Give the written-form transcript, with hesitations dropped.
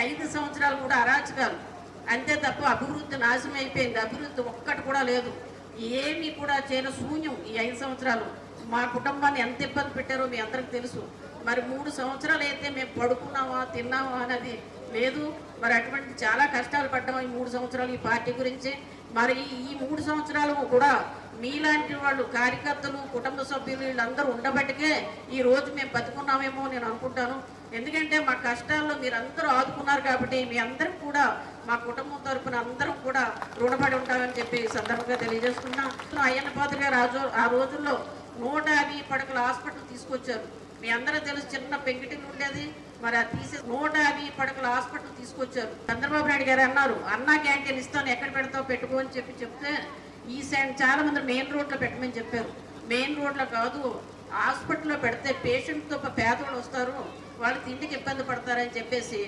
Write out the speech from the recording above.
5 సంవత్సరాలు కూడా అరాచకాలు అంతే తప్ప అభివృద్ధి నాశనం అయిపోయింది. అభివృద్ధి ఒక్కటి కూడా లేదు. ఏమీ కూడా చేయని శూన్యం ఈ 5 సంవత్సరాలు. మా కుటుంబాన్ని ఎంత ఇబ్బంది పెట్టారో మీ అందరికి తెలుసు. మరి 3 సంవత్సరాలు అయితే మేము పడుకున్నామా తిన్నామా అనేది లేదు. మరి అటువంటి చాలా కష్టాలు పడ్డాము ఈ 3 సంవత్సరాలు ఈ పార్టీ గురించి. మరి ఈ 3 సంవత్సరాలు కూడా మీలాంటి వాళ్ళు కార్యకర్తలు కుటుంబ సభ్యులు వీళ్ళందరూ ఉండబట్టికే ఈ రోజు మేము బతుకున్నామేమో నేను అనుకుంటాను. ఎందుకంటే మా కష్టాల్లో మీరందరూ ఆదుకున్నారు కాబట్టి మీ అందరికి కూడా మా కుటుంబం తరఫున అందరం కూడా రుణపడి ఉంటామని చెప్పి సందర్భంగా తెలియజేస్తున్నాం. అయ్యన్న పాత్ర గారు ఆ రోజుల్లో 150 పడకల హాస్పిటల్ తీసుకొచ్చారు. మీ అందరూ తెలుసు, చిన్న పెంకిటిల్లు ఉండేది. మరి అది తీసే 150 పడకల హాస్పిటల్ తీసుకొచ్చారు. చంద్రబాబు నాయుడు గారు అన్నారు, అన్నా క్యాంటీన్ ఇస్తాను ఎక్కడ పెడతావు పెట్టుకో అని చెప్తే ఈ సైడ్ చాలా మంది మెయిన్ రోడ్లో పెట్టమని చెప్పారు. మెయిన్ రోడ్లో కాదు, హాస్పిటల్లో పెడితే పేషెంట్తో పేదవాళ్ళు వస్తారు, వాళ్ళు తిండికి ఇబ్బంది పడతారని చెప్పేసి